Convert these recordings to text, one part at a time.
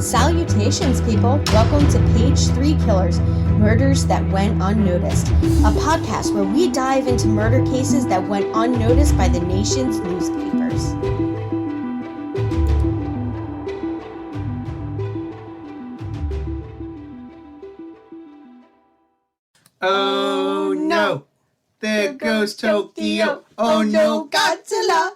Salutations, people. Welcome to Page 3 Killers, Murders That Went Unnoticed, a podcast where we dive into murder cases that went unnoticed by the nation's newspapers. Oh no, there goes Tokyo. Oh no, Godzilla.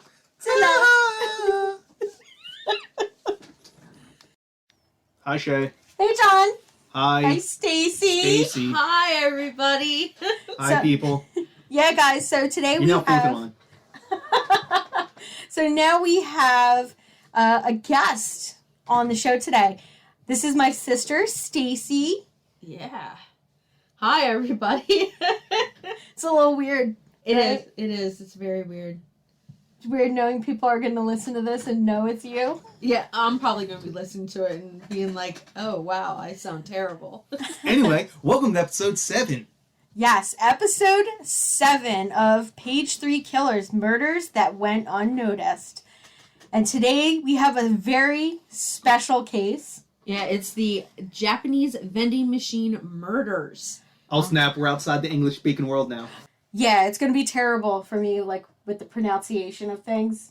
Hi, Shay. Hey, John. Hi. Hi, Stacy. Hi, everybody. Hi, people. Yeah, guys. So today You know we have. Pokemon. So now we have a guest on the show today. This is my sister, Stacy. Yeah. Hi, everybody. It's a little weird. It is. It's very weird. It's weird knowing people are going to listen to this and know it's you. Yeah, I'm probably going to be listening to it and being like, oh, wow, I sound terrible. Anyway, welcome to episode 7. Yes, episode 7 of Page 3 Killers, Murders That Went Unnoticed. And today we have a very special case. Yeah, it's the Japanese vending machine murders. Oh snap, we're outside the English-speaking world now. Yeah, it's going to be terrible for me, like, with the pronunciation of things.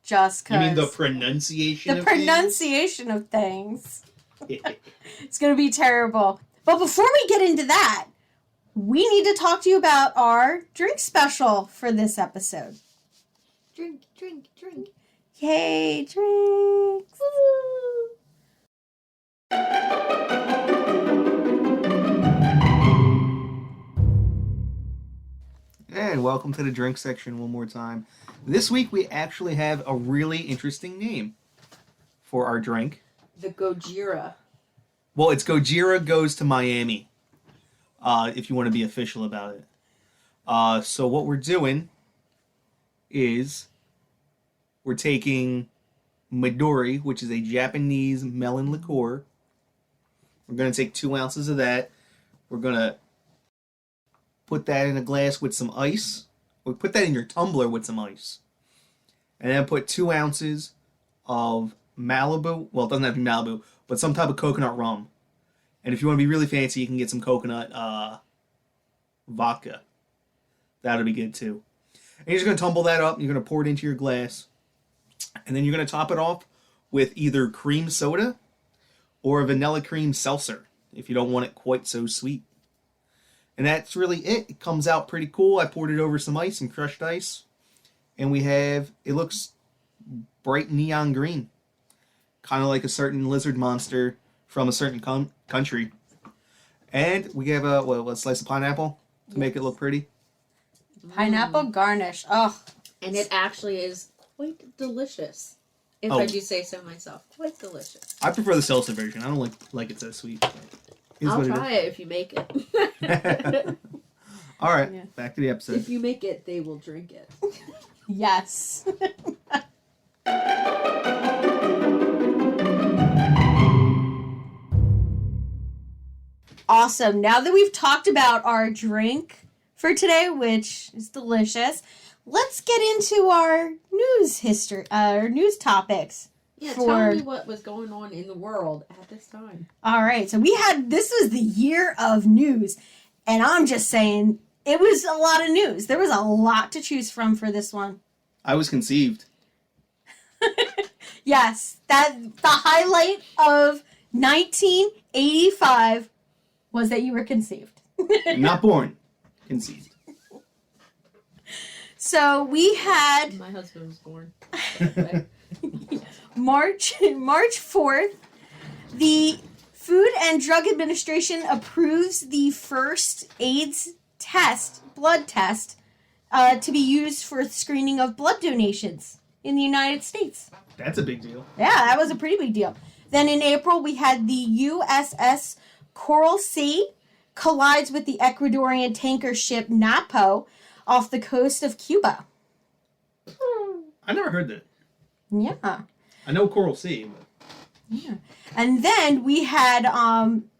Just because. You mean the pronunciation The pronunciation of things. It's going to be terrible. But before we get into that, we need to talk to you about our drink special for this episode. Drink. Yay, drinks! Woo. And welcome to the drink section one more time. This week we actually have a really interesting name for our drink. The Gojira. Well, it's Gojira Goes to Miami, if you want to be official about it. So what we're doing is we're taking Midori, which is a Japanese melon liqueur. We're going to take 2 ounces of that. We're going to put that in a glass with some ice. Or put that in your tumbler with some ice. And then put 2 ounces of Malibu. Well, it doesn't have to be Malibu, but some type of coconut rum. And if you want to be really fancy, you can get some coconut vodka. That'll be good too. And you're just going to tumble that up. And you're going to pour it into your glass. And then you're going to top it off with either cream soda or a vanilla cream seltzer if you don't want it quite so sweet. And that's really it. It comes out pretty cool. I poured it over some ice, some crushed ice. And we have, it looks bright neon green. Kind of like a certain lizard monster from a certain country. And we have a slice of pineapple to make it look pretty. Pineapple garnish. Oh. And it actually is quite delicious. If I do say so myself. Quite delicious. I prefer the seltzer version. I don't like it so sweet. I'll try it if you make it. All right, Back to the episode. If you make it, they will drink it. Yes. Awesome. Now that we've talked about our drink for today, which is delicious, let's get into our news history, our news topics. Yeah, tell me what was going on in the world at this time. All right, so this was the year of news, and I'm just saying, it was a lot of news. There was a lot to choose from for this one. I was conceived. Yes, the highlight of 1985 was that you were conceived. Not born, conceived. So we had... My husband was born. March 4th, the Food and Drug Administration approves the first AIDS blood test, to be used for screening of blood donations in the United States. That's a big deal. Yeah, that was a pretty big deal. Then in April, we had the USS Coral Sea collides with the Ecuadorian tanker ship Napo off the coast of Cuba. I never heard that. Yeah. I know Coral Sea, but... Yeah. And then we had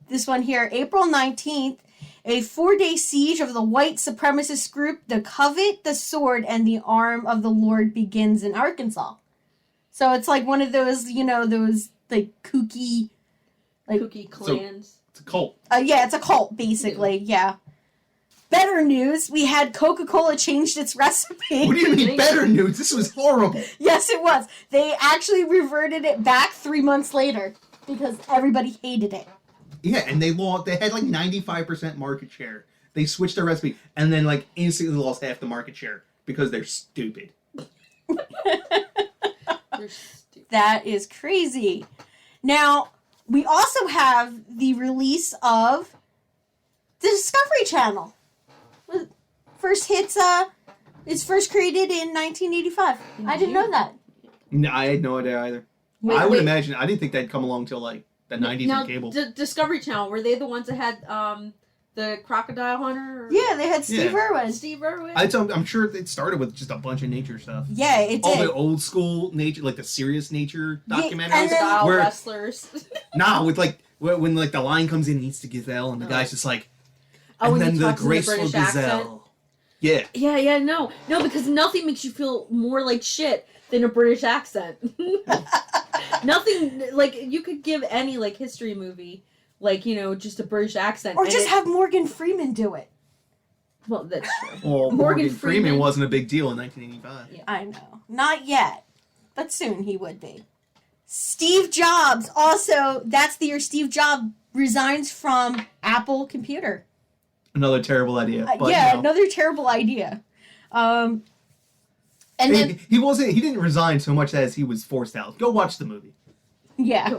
this one here, April 19th, a 4-day siege of the white supremacist group, the Covet, the Sword, and the Arm of the Lord begins in Arkansas. So it's like one of those, those like kooky Like, Cookie clans. It's a cult. yeah, it's a cult, basically. Yeah. Better news, we had Coca-Cola changed its recipe. What do you mean better news? This was horrible. Yes, it was. They actually reverted it back 3 months later because everybody hated it. Yeah, and they had like 95% market share. They switched their recipe and then like instantly lost half the market share because they're stupid. They're stupid. That is crazy. Now, we also have the release of the Discovery Channel. First hits, it's first created in 1985. I didn't know that. No, I had no idea either. I would imagine. I didn't think that'd come along till like the 90s now, on cable. Discovery Channel, were they the ones that had the crocodile hunter? Or? Yeah, they had Steve Irwin. Steve Irwin? I'm sure it started with just a bunch of nature stuff. Yeah, it All did. the old school nature, like the serious nature documentaries. and then- Crocodile where- wrestlers. Nah, with like when like the lion comes in and eats the gazelle, and the guy's just like, Oh, and when then he the talks in the graceful British gazelle. accent. Yeah. Yeah, no, because nothing makes you feel more like shit than a British accent. Nothing, like, you could give any, like, history movie, like, just a British accent. Or and just have Morgan Freeman do it. Well, that's true. Well, Morgan Morgan Freeman Freeman wasn't a big deal in 1985. Yeah. I know. Not yet. But soon he would be. Steve Jobs. Also, that's the year Steve Jobs resigns from Apple Computer. Another terrible idea. But yeah, no. another terrible idea. And then, He didn't resign so much as he was forced out. Go watch the movie. yeah.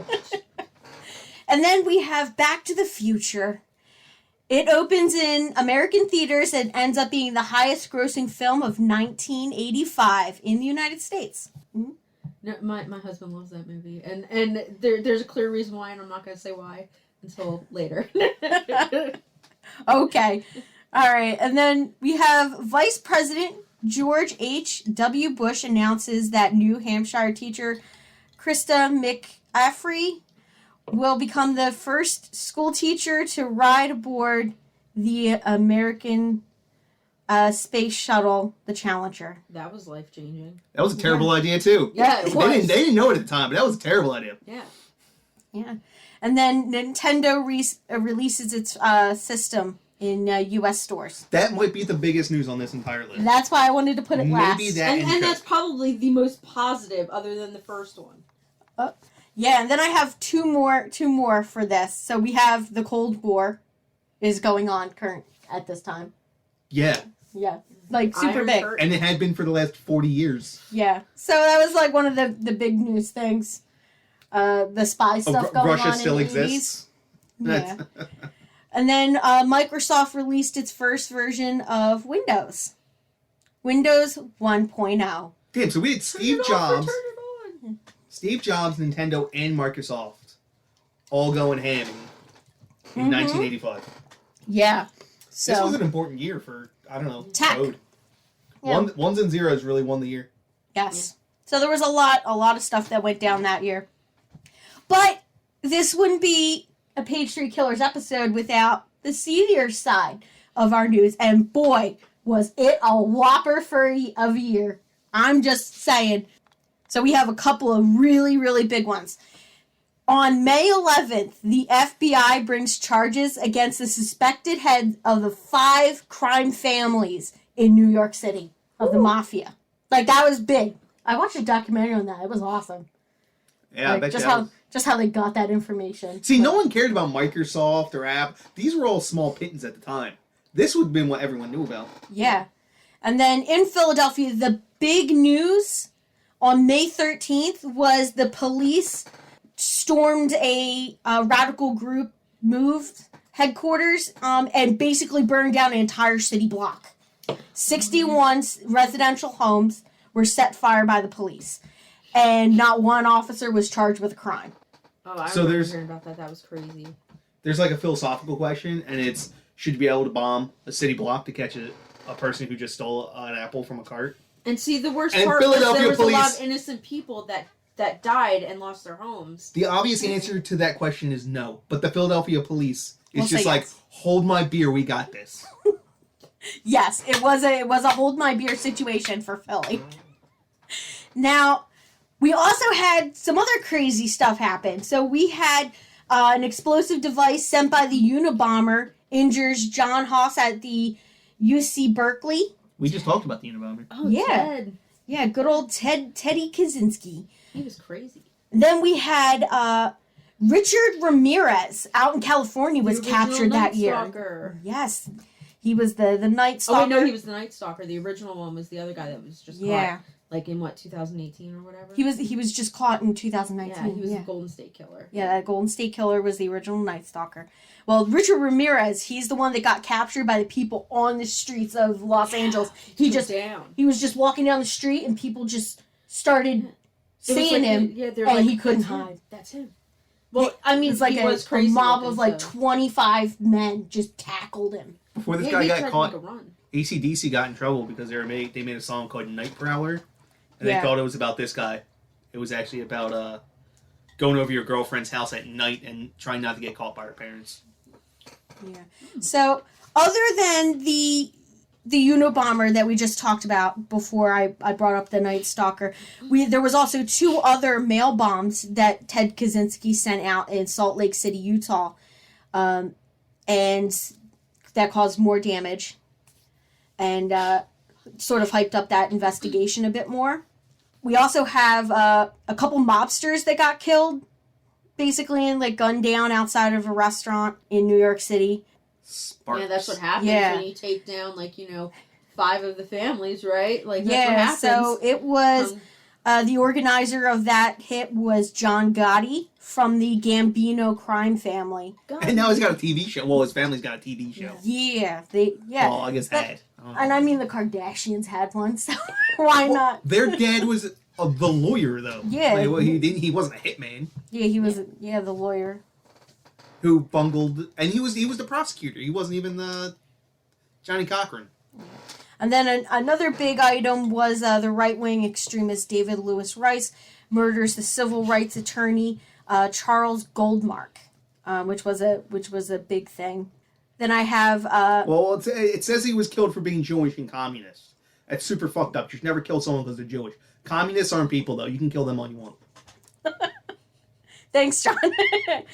And then we have Back to the Future. It opens in American theaters and ends up being the highest grossing film of 1985 in the United States. No, my husband loves that movie. And there's a clear reason why, and I'm not going to say why until later. Okay. All right. And then we have Vice President George H.W. Bush announces that New Hampshire teacher Krista McAfee will become the first school teacher to ride aboard the American space shuttle, the Challenger. That was life-changing. That was a terrible idea too. Yeah, it was. They didn't know it at the time, but that was a terrible idea. Yeah. Yeah. And then Nintendo releases its system in U.S. stores. That might be the biggest news on this entire list. That's why I wanted to put it last. Maybe that And that's probably the most positive other than the first one. Yeah, and then I have two more for this. So we have the Cold War is going on current at this time. Yeah. Yeah. Like super Iron big. Curtain. And it had been for the last 40 years. Yeah. So that was like one of the big news things. The spy stuff going Russia on still in the 80s. exists. Yeah. And then Microsoft released its first version of Windows. Windows 1.0. Damn, so we had Turn Steve it off or Jobs, turn it on. Steve Jobs, Nintendo, and Microsoft all going ham in Mhm. 1985. Yeah. This was So an important year for, I don't know, Tech. code. Yeah. Ones and zeros really won the year. yes. So there was a lot of stuff that went down that year. But this wouldn't be a Page 3 Killers episode without the seedier side of our news. And boy, was it a whopper of a year. I'm just saying. So we have a couple of really, really big ones. On May 11th, the FBI brings charges against the suspected head of the 5 crime families in New York City of the mafia. Like, that was big. I watched a documentary on that. It was awesome. Yeah, I Like, bet just how they got that information. See, But- no one cared about Microsoft or Apple. These were all small pittance at the time. This would have been what everyone knew about. Yeah. And then in Philadelphia, the big news on May 13th was the police stormed a radical group moved headquarters and basically burned down an entire city block. 61 residential homes were set fire by the police. And not one officer was charged with a crime. Oh, I So remember there's- hearing about that. That was crazy. There's like a philosophical question, and it's, should you be able to bomb a city block to catch a person who just stole an apple from a cart? And see, the worst And part was Philadelphia there was a lot police- of innocent people that died and lost their homes. The obvious answer to that question is no. But the Philadelphia police is We'll just say like, yes. hold my beer, we got this. Yes, it was a hold my beer situation for Philly. Now, we also had some other crazy stuff happen. So we had An explosive device sent by the Unabomber injures John Haas at the UC Berkeley. We just talked about the Unabomber. Oh, Yeah. Ted. Yeah, good old Teddy Kaczynski. He was crazy. Then we had Richard Ramirez out in California was The captured original that year. Night Stalker. Yes. He was the Night Stalker. Oh, wait, no, he was the Night Stalker. The original one was the other guy that was just caught, like, in, 2018 or whatever? He was just caught in 2019. Yeah, he was the Golden State Killer. Yeah, that Golden State Killer was the original Night Stalker. Well, Richard Ramirez, he's the one that got captured by the people on the streets of Los Angeles. He was just walking down the street and people just started seeing him, and he couldn't hide. That's him. Well, I mean, it's like a mob of like 25 men just tackled him. Before this guy got caught, AC/DC got in trouble because they made a song called Night Prowler, and they thought it was about this guy. It was actually about going over your girlfriend's house at night and trying not to get caught by her parents. Yeah. So, other than the Unabomber that we just talked about before I brought up the Night Stalker, there was also 2 other mail bombs that Ted Kaczynski sent out in Salt Lake City, Utah, and that caused more damage and sort of hyped up that investigation a bit more. We also have a couple mobsters that got killed, basically, and like gunned down outside of a restaurant in New York City. Sparks. Yeah, that's what happens when you take down, 5 of the families, right? Like, that's what happens. So it was, the organizer of that hit was John Gotti from the Gambino crime family. And now he's got a TV show. Well, his family's got a TV show. Yeah, Well, I guess had. And I mean, the Kardashians had one, so why not? Their dad was the lawyer, though. Yeah. He wasn't a hitman. Yeah, he was, the lawyer. Who bungled, and he was the prosecutor. He wasn't even the Johnny Cochran. And then another big item was the right-wing extremist David Lewis Rice murders the civil rights attorney Charles Goldmark, which was a big thing. Then I have well, it says he was killed for being Jewish and communist. That's super fucked up. You should never kill someone because they're Jewish. Communists aren't people, though. You can kill them all you want. Thanks, John.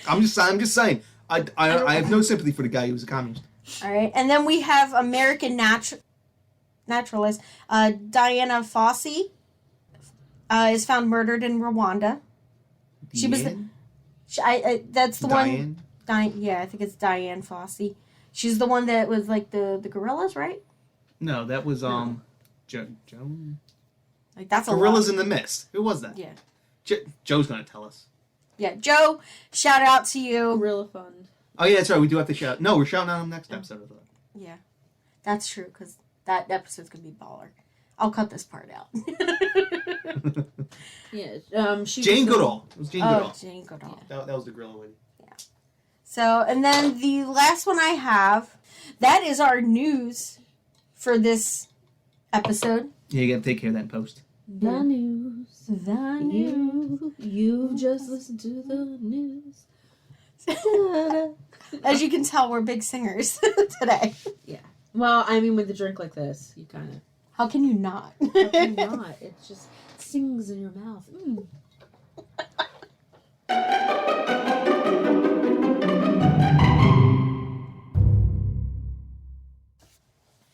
I'm just saying. I have no sympathy for the guy who was a communist. All right, and then we have American naturalist Diana Fosse is found murdered in Rwanda. She was that's the Diane? one. Yeah, I think it's Diane Fosse. She's the one that was like the gorillas, right? No, that was Joe. Like that's Gorillas in the Mist. Who was that? Yeah. Joe's gonna tell us. Yeah, Joe. Shout out to you. Gorilla Fund. Oh yeah, that's right. We do have to shout. No, we're shouting out on the next episode of that. Yeah, that's true because that episode's gonna be baller. I'll cut this part out. Yeah, Jane Goodall. It was Jane Goodall. Oh, Jane Goodall. That was the gorilla lady. Yeah. So, and then the last one I have, that is our news for this episode. Yeah, you gotta take care of that in post. The news. The news. You just listen to the news. As you can tell, we're big singers today. Yeah. Well, I mean, with a drink like this, you kind of... How can you not? How can you not? It just sings in your mouth. Mm.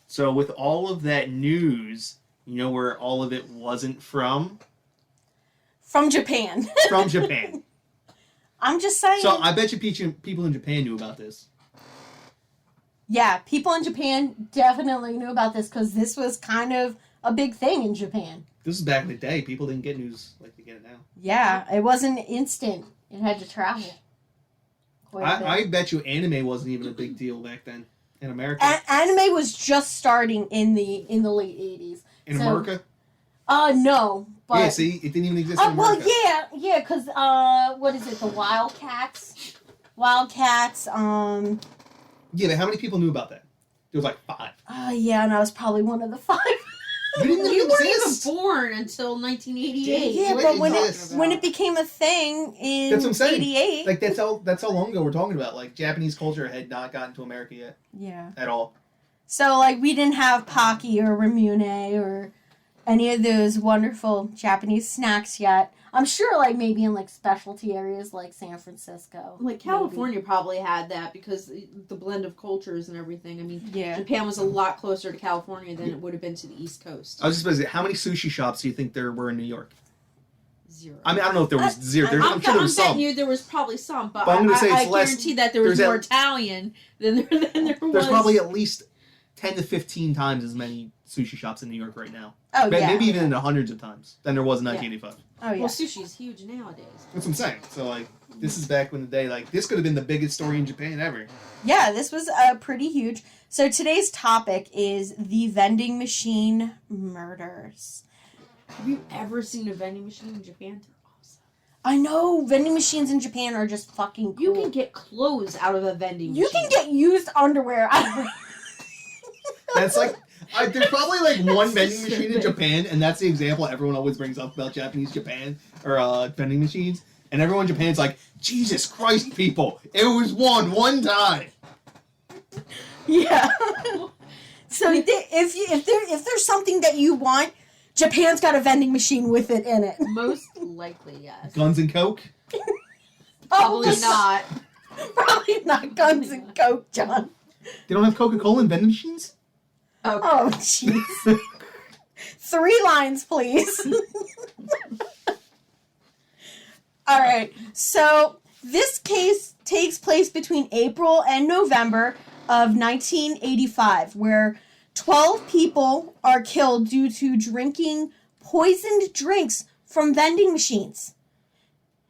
So with all of that news, you know where all of it wasn't from? From Japan. From Japan. I'm just saying. So I bet you people in Japan knew about this. Yeah, people in Japan definitely knew about this because this was kind of a big thing in Japan. This is back in the day. People didn't get news like they get it now. Yeah, it wasn't instant. It had to travel. I bet you anime wasn't even a big deal back then in America. Anime was just starting in the late 80s. In America? No. But, yeah, see, it didn't even exist in America. Well, yeah, because, what is it, the Wildcats? Yeah, but how many people knew about that? There was like 5. Yeah, and I was probably one of the 5. You didn't even You weren't exist. even born until 1988. Yeah, but when it became a thing in That's what I'm saying. 88. Like, that's how long ago we're talking about. Like, Japanese culture had not gotten to America yet. Yeah. At all. So, like, we didn't have Pocky or Ramune or any of those wonderful Japanese snacks yet. I'm sure, like, maybe in, like, specialty areas like San Francisco. Like, California probably had that because the blend of cultures and everything. I mean, Yeah. Japan was a lot closer to California than it would have been to the East Coast. I was just about to say, how many sushi shops do you think there were in New York? 0. I mean, I don't know if there was 0. I'm sure there was betting some. you there was probably some, but I'm gonna say I it's less- guarantee that there was there's more at- Italian than there was. There's probably at least 10 to 15 times as many sushi shops in New York right now. Oh, yeah. Maybe even in the hundreds of times than there was in 1985. Oh, yeah. Well, sushi is huge nowadays. That's what I'm saying. So, like, this is back when the day, like, this could have been the biggest story in Japan ever. Yeah, this was pretty huge. So today's topic is the vending machine murders. Have you ever seen a vending machine in Japan? They're awesome. I know, vending machines in Japan are just fucking cool. You can get clothes out of a vending machine. You can get used underwear. That's like, there's probably like one vending machine in Japan, and that's the example everyone always brings up about Japanese Japan, or vending machines. And everyone in Japan's like, Jesus Christ, people, it was one time. Yeah. So if there's something that you want, Japan's got a vending machine with it in it. Most likely, yes. Guns and Coke? Probably not. Probably not Guns and Coke, John. They don't have Coca-Cola in vending machines? Okay. Oh, jeez. 3 lines, please. All right. So this case takes place between April and November of 1985, where 12 people are killed due to drinking poisoned drinks from vending machines.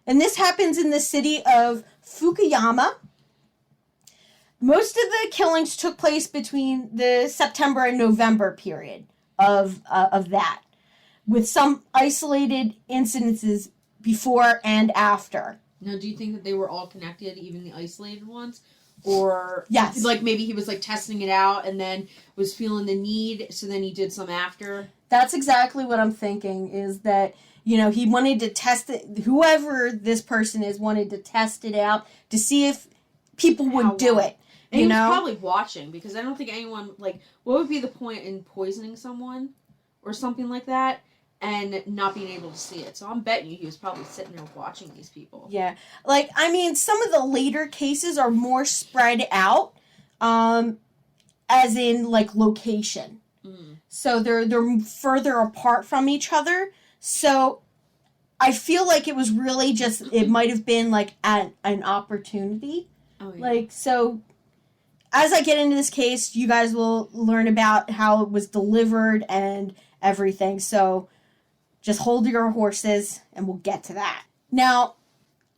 And this happens in the city of Fukuyama. Most of the killings took place between the September and November period of that, with some isolated incidences before and after. Now, do you think that they were all connected, even the isolated ones? Or, Yes. like, maybe he was, like, testing it out and then was feeling the need, so then he did some after? That's exactly what I'm thinking, is that, you know, he wanted to test it, whoever this person is wanted to test it out to see if people would How do long? it. And You he was know? probably watching, because I don't think anyone, like, what would be the point in poisoning someone or something like that and not being able to see it? So I'm betting you he was probably sitting there watching these people. Yeah. Like, I mean, some of the later cases are more spread out, as in, like, location. Mm. So they're further apart from each other. So I feel like it was really just, it might have been, like, an opportunity. Oh, yeah. Like, so as I get into this case, you guys will learn about how it was delivered and everything. So just hold your horses and we'll get to that. Now,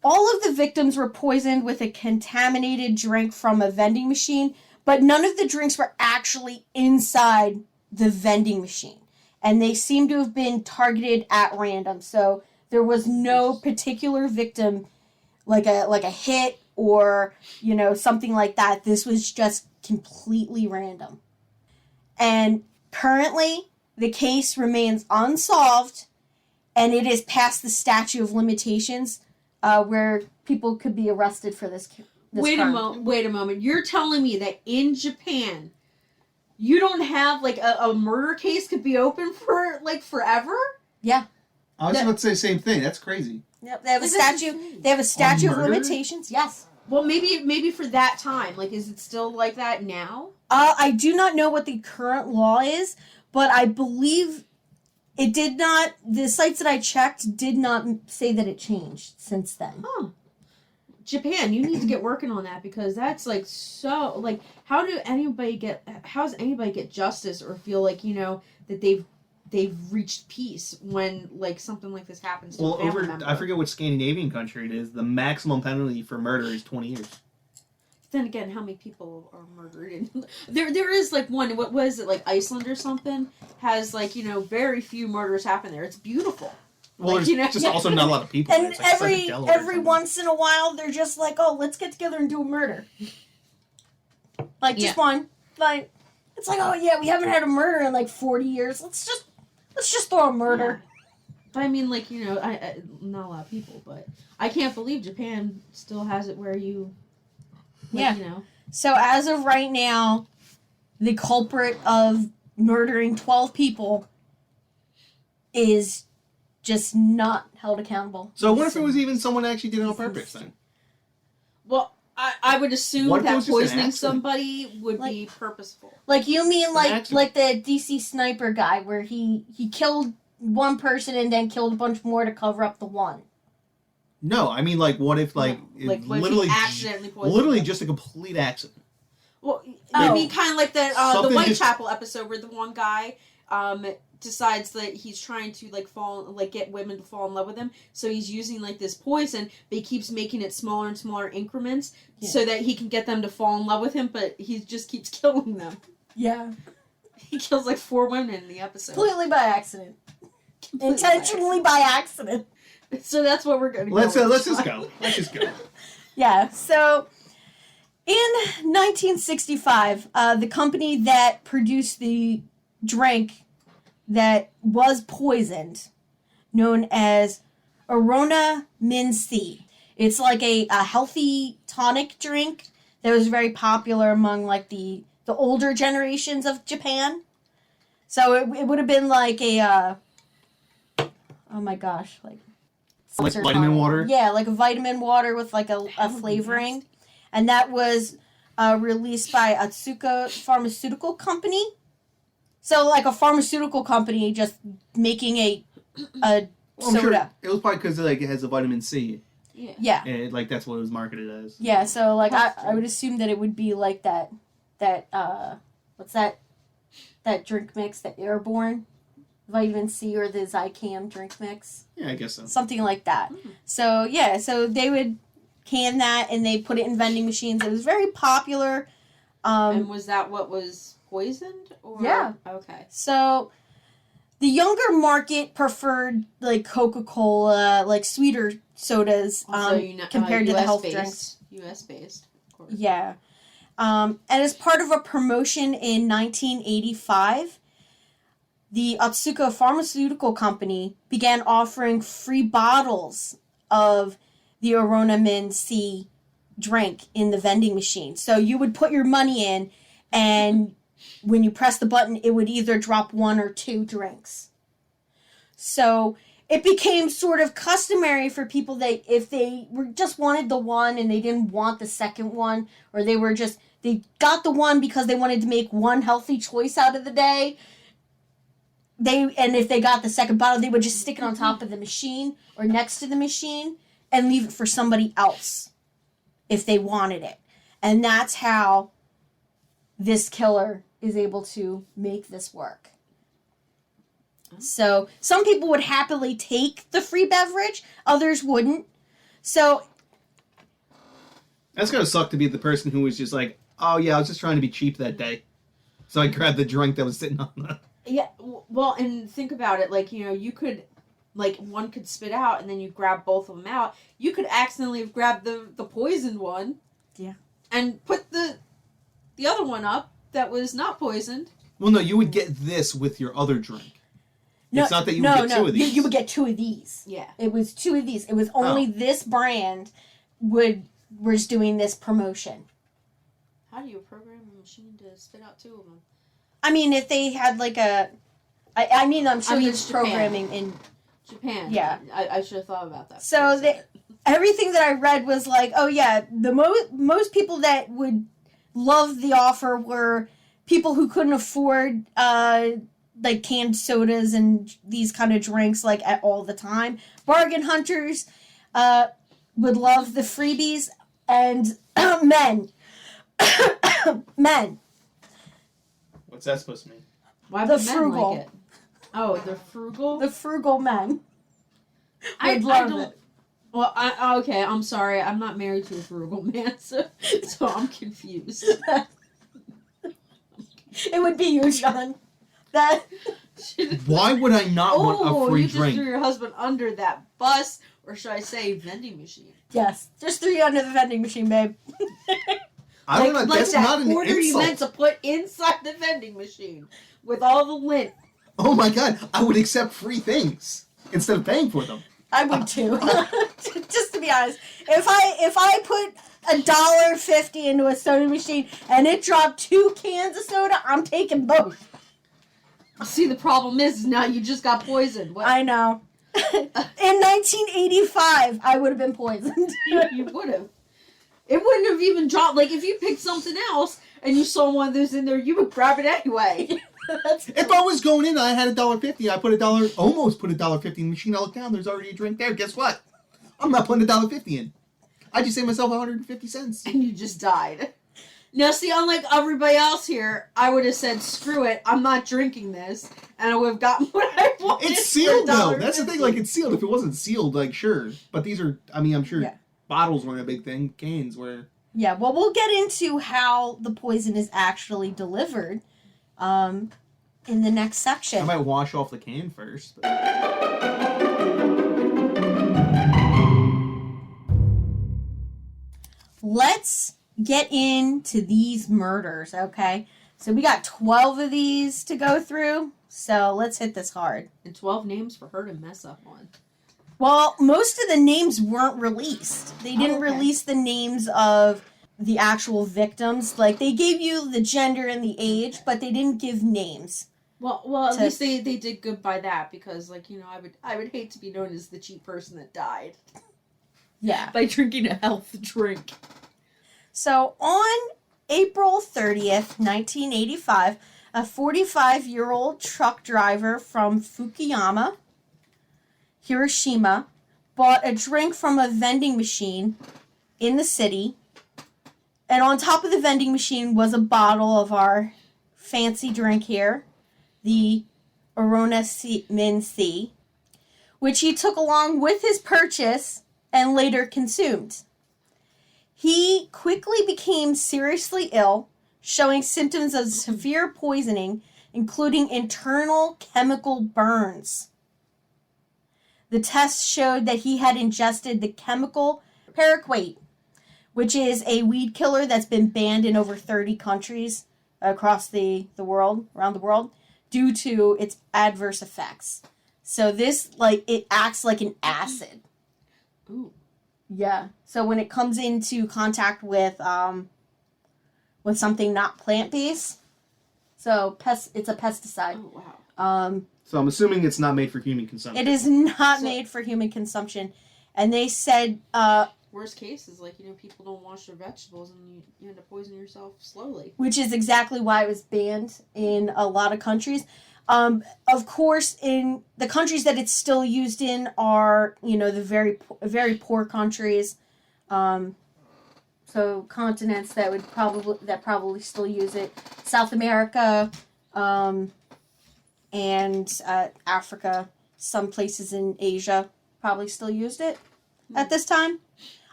all of the victims were poisoned with a contaminated drink from a vending machine, but none of the drinks were actually inside the vending machine. And they seem to have been targeted at random. So there was no particular victim, like a hit or, you know, something like that. This was just completely random. And currently, the case remains unsolved, and it is past the statute of limitations, where people could be arrested for this Wait a moment. You're telling me that in Japan, you don't have, like, a murder case could be open for, like, forever? Yeah. I was about to say the same thing. That's crazy. Yep, they have a Like, that's statute. insane. They have a statute of murder? limitations. Yes. Well, maybe for that time. Like, is it still like that now? I do not know what the current law is, but I believe it did not. The sites that I checked did not say that it changed since then. Huh. Japan, you need to get working on that, because that's, like, so, like, how does anybody get justice or feel like, you know, that they've reached peace when, like, something like this happens to a family member? I forget which Scandinavian country it is, the maximum penalty for murder is 20 years. Then again, how many people are murdered? And there is, like, one, what was it, like, Iceland or something, has, like, you know, very few murders happen there. It's beautiful. Well, Like, there's you know, just also not a lot of people. And It's like every Delaware or something. once in a while, they're just like, "Oh, let's get together and do a murder." Like just Yeah. one. Like it's like, "Oh yeah, we haven't had a murder in like 40 years. Let's just throw a murder." But I mean, like, you know, I not a lot of people, but I can't believe Japan still has it where you, like, Yeah. you know. So as of right now, the culprit of murdering 12 people is just not held accountable. So I wonder if it was even someone that actually did it on purpose then. Well, I would assume What if it that was just an poisoning accident? somebody would be purposeful. Like, you mean An like accident. the DC sniper guy where he killed one person and then killed a bunch more to cover up the one. No, I mean, like, what if, like, No, like, it what if he literally, accidentally poisoned literally them? just a complete accident. Well, I Oh. mean, kind of like the Something just- Whitechapel episode where the one guy decides that he's trying to get women to fall in love with him, so he's using like this poison, but he keeps making it smaller and smaller increments so that he can get them to fall in love with him, but he just keeps killing them. Yeah. He kills like 4 women in the episode. Completely by accident. Intentionally by accident. So that's what we're going to go Let's with. just go. Let's just go. Yeah, so in 1965, the company that produced the drink that was poisoned, known as Arona Minci. It's like a healthy tonic drink that was very popular among like the older generations of Japan. So it would have been like a oh my gosh, like vitamin water? Yeah, like a vitamin water with like a flavoring. And that was released by Otsuka Pharmaceutical Company. So like a pharmaceutical company just making a Well, I'm soda. sure it was probably because like it has a vitamin C, Yeah. Yeah. and like that's what it was marketed as. Yeah, so like I would assume that it would be like that what's that drink mix, the Airborne vitamin C or the Zicam drink mix. Yeah, I guess so. Something like that. So yeah, so they would can that and they put it in vending machines. It was very popular. And was that what was poisoned? Or? Yeah. Okay. So the younger market preferred like Coca-Cola, like sweeter sodas compared to the health drinks. US based, of course. Yeah. And as part of a promotion in 1985, the Otsuka Pharmaceutical Company began offering free bottles of the Arona Min C drink in the vending machine. So you would put your money in, and when you press the button, it would either drop 1 or 2 drinks. So it became sort of customary for people that if they were just wanted the one and they didn't want the second one, or they got the one because they wanted to make one healthy choice out of the day. And if they got the second bottle, they would just stick it on top of the machine or next to the machine and leave it for somebody else if they wanted it. And that's how this killer is able to make this work. So some people would happily take the free beverage, others wouldn't. So That's gotta suck to be the person who was just like, oh yeah, I was just trying to be cheap that day, so I grabbed the drink that was sitting on the. Yeah, well, and think about it, like, you know, you could, like, one could spit out, and then you grab both of them out. You could accidentally have grabbed the poisoned one. Yeah. And put the other one up that was not poisoned. Well, no, you would get this with your other drink. no, It's not that you would get 2 of these. You would get 2 of these. Yeah. It was 2 of these. It was only this brand was doing this promotion. How do you program a machine to spit out 2 of them? I mean, if they had like I'm sure mean, you it's Japan. programming in. Japan. Yeah. I should have thought about that. So everything that I read was like, oh yeah, the most people that would love the offer were people who couldn't afford like canned sodas and these kind of drinks like at all the time. Bargain hunters would love the freebies, and men. What's that supposed to mean? Why the would men frugal. like it? Oh, the frugal? The frugal men. I love don't. it. Well, okay, I'm sorry. I'm not married to a frugal man, so I'm confused. It would be you, Sean. That. Why would I not want a free you just drink? threw your husband under that bus, or should I say vending machine? Yes, just threw you under the vending machine, babe. I don't know. Like That's that not an quarter you insult. meant to put inside the vending machine with all the lint. Oh my god, I would accept free things instead of paying for them. I would too. Just to be honest, if I put $1.50 into a soda machine and it dropped 2 cans of soda, I'm taking both. See, the problem is now you just got poisoned. What? I know. In 1985, I would have been poisoned. You would have. It wouldn't have even dropped. Like, if you picked something else and you saw one of those in there, you would grab it anyway. If I was going in, I had $1.50. I almost put $1.50 in the machine. I look down, there's already a drink there. Guess what? I'm not putting $1.50 in. I just saved myself 150 cents. And you just died. Now, see, unlike everybody else here, I would have said, screw it, I'm not drinking this. And I would have gotten what I wanted. It's sealed, though. $1.50. That's the thing. Like, it's sealed. If it wasn't sealed, like, sure. But these are, I mean, I'm sure bottles weren't a big thing. Cans were. Yeah, well, we'll get into how the poison is actually delivered in the next section. I might wash off the can first. But... Let's get into these murders, okay? So we got 12 of these to go through, so let's hit this hard. And 12 names for her to mess up on. Well, most of the names weren't released. They didn't release the names of the actual victims. Like, they gave you the gender and the age, but they didn't give names. Well, at least they did good by that, because, like, you know, I would hate to be known as the cheap person that died. Yeah. By drinking a health drink. So, on April 30th, 1985, a 45-year-old truck driver from Fukuyama, Hiroshima, bought a drink from a vending machine in the city. And on top of the vending machine was a bottle of our fancy drink here, the Arona Min C, which he took along with his purchase and later consumed. He quickly became seriously ill, showing symptoms of severe poisoning, including internal chemical burns. The tests showed that he had ingested the chemical paraquat, which is a weed killer that's been banned in over 30 countries across the world, around the world, due to its adverse effects. So this, like, it acts like an acid. Ooh. Yeah. So when it comes into contact with something not plant-based, so it's a pesticide. Oh, wow. So I'm assuming it's not made for human consumption. It is not made for human consumption. And they said... worst case is, like, you know, people don't wash their vegetables and you end up poisoning yourself slowly. Which is exactly why it was banned in a lot of countries. Of course, in the countries that it's still used in are, you know, the very, very poor countries. So continents that probably still use it. South America, and Africa. Some places in Asia probably still used it at this time.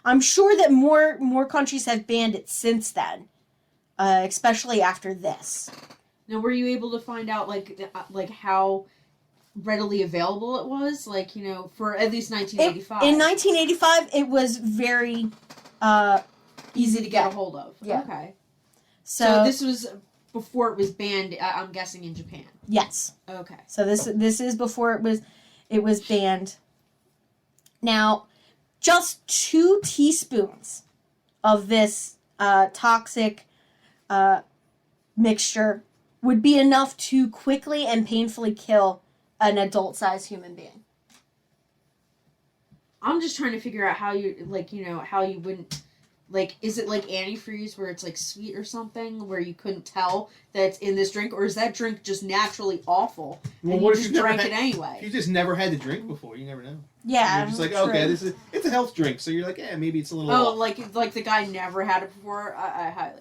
I'm sure that more countries have banned it since then, especially after this. Now, were you able to find out, like how readily available it was? Like, you know, for at least 1985. In 1985, it was very easy to get a hold of. Yeah. Okay. So this was before it was banned, I'm guessing, in Japan. Yes. Okay. So this is before it was banned. Now, just 2 teaspoons of this toxic mixture would be enough to quickly and painfully kill an adult-sized human being. I'm just trying to figure out how you, like, you know, how you wouldn't, like, is it like antifreeze where it's, like, sweet or something, where you couldn't tell that it's in this drink, or is that drink just naturally awful, and you just drank it anyway? You just never had the drink before, you never know. Yeah, you're just like, true. okay, it's a health drink, so you're like, yeah, maybe it's a little... Oh, like the guy never had it before? I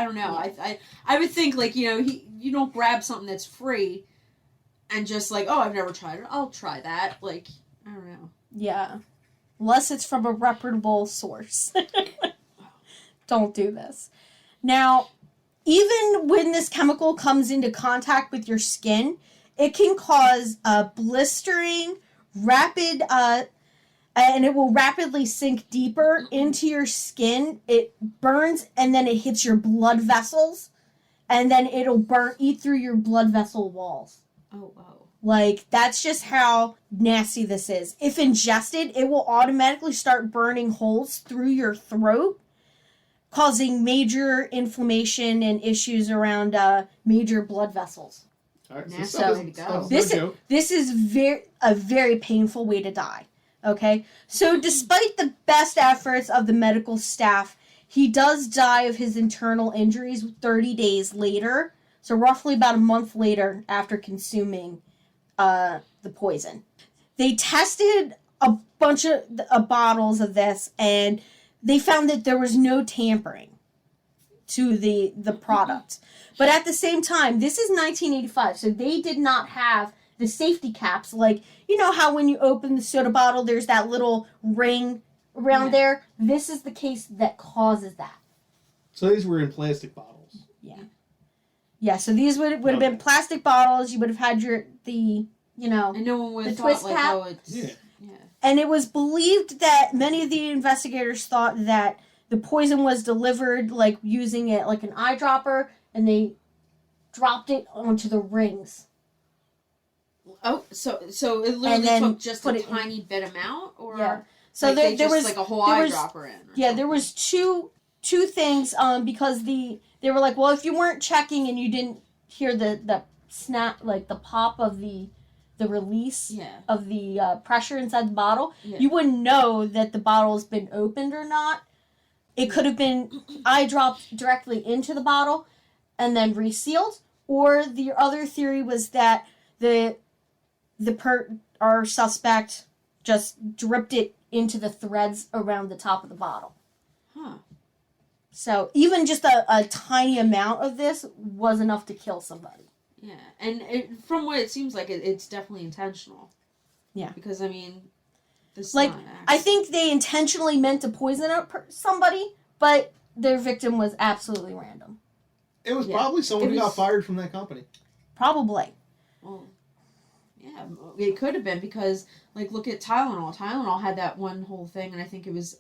don't know. Yeah. I would think, like, you know, you don't grab something that's free and just like, oh, I've never tried it, I'll try that. Like, I don't know. Yeah. Unless it's from a reputable source. Don't do this. Now, even when this chemical comes into contact with your skin, it can cause blistering, rapid, and it will rapidly sink deeper into your skin. It burns, and then it hits your blood vessels, and then it'll eat through your blood vessel walls. Oh, wow. Like, that's just how nasty this is. If ingested, it will automatically start burning holes through your throat, causing major inflammation and issues around major blood vessels. All right, Nasty stuff way to is- go. stuff's This no is, joke. this is a very painful way to die. Okay? So despite the best efforts of the medical staff, he does die of his internal injuries 30 days later. So roughly about a month later after consuming the poison. They tested a bunch of bottles of this, and they found that there was no tampering to the product. But at the same time, this is 1985, so they did not have the safety caps. Like, you know how when you open the soda bottle, there's that little ring around there? This is the case that causes that. So these were in plastic bottles. Yeah, so these would have been plastic bottles. You would have had you know, And no one would The have thought, twist like, cap? oh, it's... Yeah. and it was believed that many of the investigators thought that the poison was delivered, like, using it like an eyedropper, and they dropped it onto the rings. Oh, so it And literally then took just put a it in- tiny bit amount? Or Yeah. So like, there they just, was like, a whole there was- eyedropper in? Or Yeah, there something? was two things because they were like, well, if you weren't checking and you didn't hear the snap, like the pop of the release Yeah. of the pressure inside the bottle, Yeah. you wouldn't know that the bottle's been opened or not. It could have been eye dropped directly into the bottle and then resealed, or the other theory was that our suspect just dripped it into the threads around the top of the bottle. Huh. So even just a tiny amount of this was enough to kill somebody. Yeah. And from what it seems like, it's definitely intentional. Yeah. Because, I mean, this is Like, not an I accident. think they intentionally meant to poison somebody, but their victim was absolutely random. It was Yeah. probably someone It who got was- fired from that company. Probably. Well, yeah, it could have been because, like, look at Tylenol. Tylenol had that one whole thing, and I think it was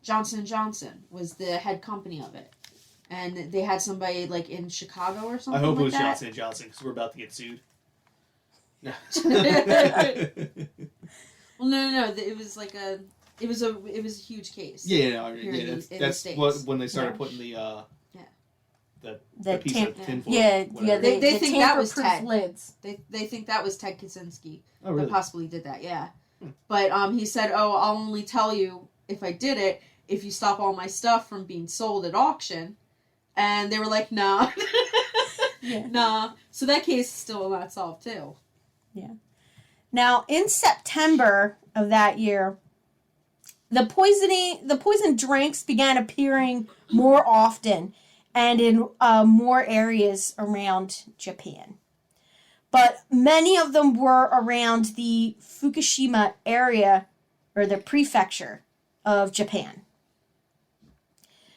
Johnson & Johnson was the head company of it. And they had somebody, like, in Chicago or something I hope like it was that. Johnson & Johnson because we're about to get sued. No. Well, no. It was like it was a huge case. Yeah, no, Here yeah, in that's, the- in the that's States. what when they started Yeah. putting the The piece tam- of tinfoil. yeah, whatever. They the think that was tamper-proof Ted. lids. They think that was Ted Kaczynski Oh, really? that possibly did that. Yeah, Hmm. but he said, "Oh, I'll only tell you if I did it if you stop all my stuff from being sold at auction." And they were like, "Nah, Yeah. nah." So that case is still not solved too. Now, in September of that year, the poison drinks began appearing more often and in more areas around Japan. But many of them were around the Fukushima area, or the prefecture of Japan.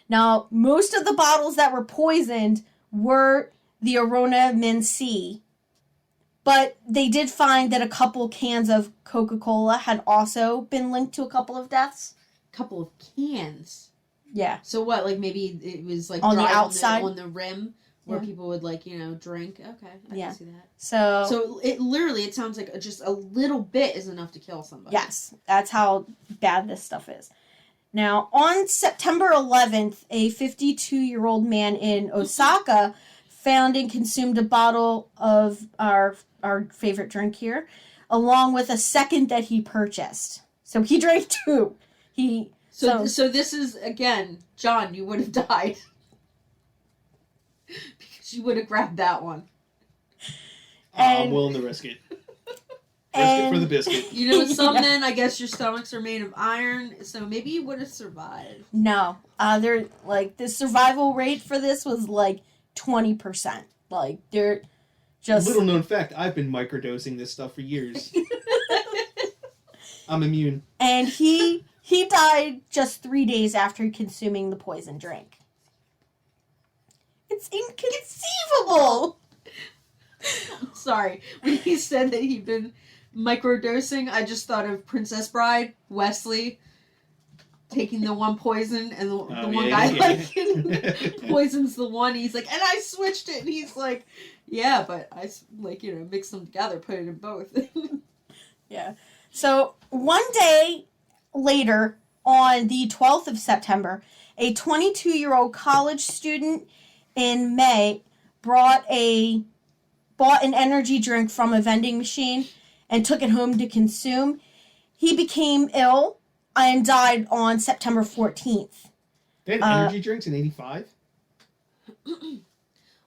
Now, most of the bottles that were poisoned were the Arona Minci, but they did find that a couple cans of Coca-Cola had also been linked to a couple of deaths. Couple of cans. Yeah. So what? Like maybe it was like On the dry outside? on the rim where Yeah. people would like drink. Okay, I Yeah. can see that. So, So it sounds like just a little bit is enough to kill somebody. yes, that's how bad this stuff is. Now, on September 11th, a 52-year-old man in Osaka found and consumed a bottle of our favorite drink here, along with a second that he purchased. So he drank two. So this is, again, John, you would have died. Because you would have grabbed that one. And- I'm willing to risk it. Risk it and for the biscuit. You know, some Yeah. men, I guess your stomachs are made of iron, so maybe you would have survived. no, they're like the survival rate for this was like 20%. Like they're just Little known fact, I've been microdosing this stuff for years. I'm immune. and he died just 3 days after consuming the poison drink. It's inconceivable. Sorry. When he said that he'd been microdosing, I just thought of Princess Bride, Wesley, taking the one poison, and the one yeah, guy, yeah. poisons the one. He's like, and I switched it. And he's like, yeah, but I, mixed them together, put it in both. Yeah. So one day later, on the 12th of September, a 22-year-old college student in May brought a bought an energy drink from a vending machine and took it home to consume. He became ill and died on September 14th. They had energy drinks in '85.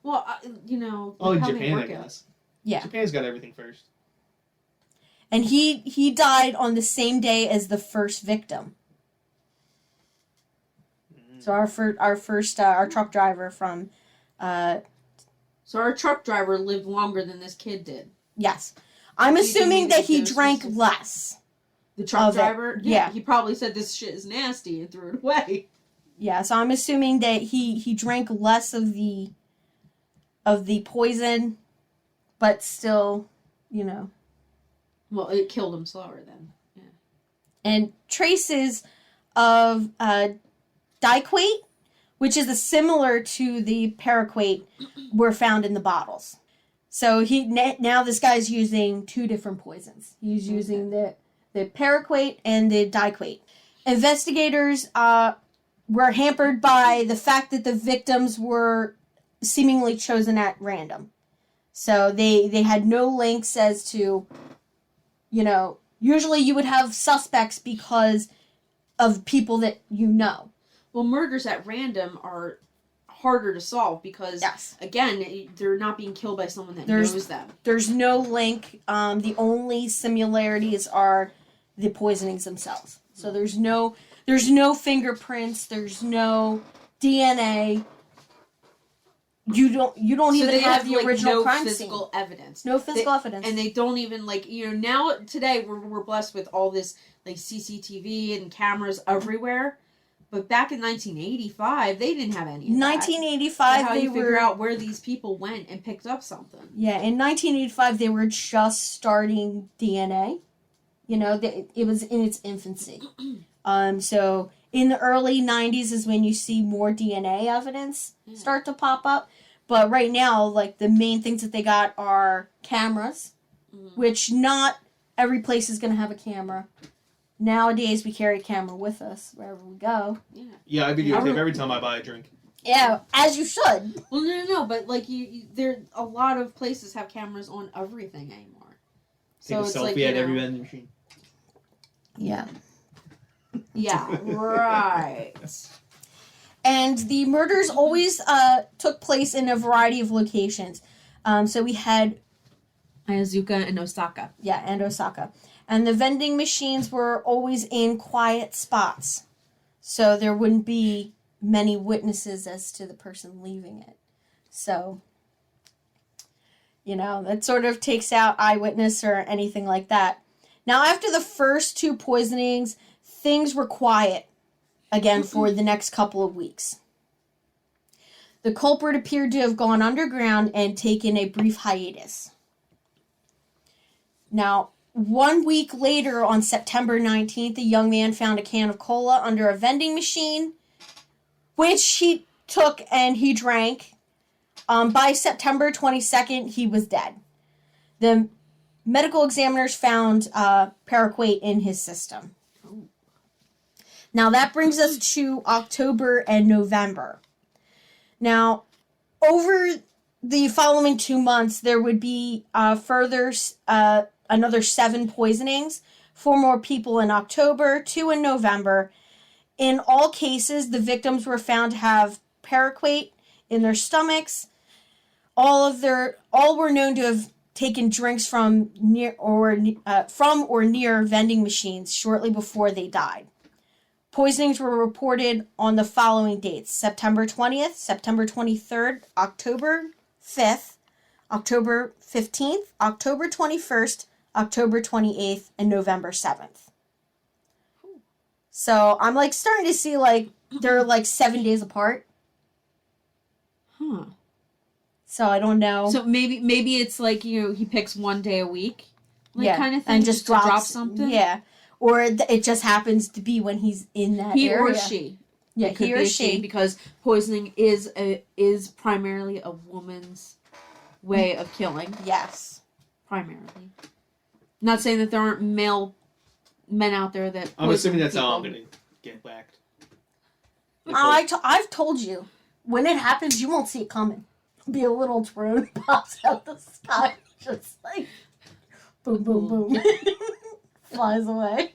Well, you know. Oh, in how they Japan, I work it. guess. Yeah. Japan's got everything first. And he died on the same day as the first victim. So our truck driver from, So our truck driver lived longer than this kid did. yes. I'm Do you think assuming that maybe he doses drank of- less. The truck Of it. driver? Yeah. He probably said this shit is nasty and threw it away. Yeah, so I'm assuming that he drank less of the poison, but still, you know. Well, it killed him slower then. Yeah. And traces of diquate, which is similar to the paraquat, were found in the bottles. So now this guy's using two different poisons. He's using the paraquat and the diquate. Investigators were hampered by the fact that the victims were seemingly chosen at random. So they had no links as to, you know, usually you would have suspects because of people that you know. Well, murders at random are harder to solve because, Yes. again, they're not being killed by someone that There's- knows them. There's no link. The only similarities are the poisonings themselves. So there's no fingerprints. There's no DNA. You don't So even they have the like, original no crime physical scene. evidence. No physical evidence. And they don't even, like, you know, now, today, we're blessed with all this, like, CCTV and cameras everywhere. But back in 1985, they didn't have any of that. 1985, So how they do you figure were out where these people went and picked up something? Yeah, in 1985 they were just starting DNA. You know, it was in its infancy. So in the early 90s is when you see more DNA evidence start to pop up. But right now, like, the main things that they got are cameras, which not every place is going to have a camera. Nowadays, we carry a camera with us wherever we go. Yeah, I videotape every time I buy a drink. Yeah, as you should. Well, no, but, like, there, a lot of places have cameras on everything anymore. Take a it's selfie like, at you every know, vending machine. Yeah. Yeah, right. And the murders always took place in a variety of locations. So we had Ayazuka and Osaka. Yeah, and Osaka. And the vending machines were always in quiet spots. So there wouldn't be many witnesses as to the person leaving it. So, you know, that sort of takes out eyewitness or anything like that. Now, after the first two poisonings, things were quiet again for the next couple of weeks. The culprit appeared to have gone underground and taken a brief hiatus. Now, 1 week later, on September 19th, a young man found a can of cola under a vending machine, which he took and he drank. By September 22nd, he was dead. The medical examiners found paraquat in his system. Now, that brings us to October and November. Now, over the following 2 months, there would be another 7 poisonings, 4 more people in October, 2 in November. In all cases, the victims were found to have paraquat in their stomachs. All were known to have taken drinks from or near vending machines shortly before they died. Poisonings were reported on the following dates: September 20th, September 23rd, October 5th, October 15th, October 21st, October 28th, and November 7th. So I'm like starting to see like they're like 7 days apart. Huh. So I don't know. So maybe it's like, you know, he picks one day a week, like, kind of thing, and just to drop drops something. Yeah, or it just happens to be when he's in that He area. or she. Yeah, It could he be or a she. because poisoning is primarily a woman's way of killing. Yes. Primarily. Not saying that there aren't men out there that I'm poison assuming that's how I'm people. gonna get whacked. I've told you, when it happens, you won't see it coming. be a little drone pops out the sky, just like boom, boom, boom, flies away.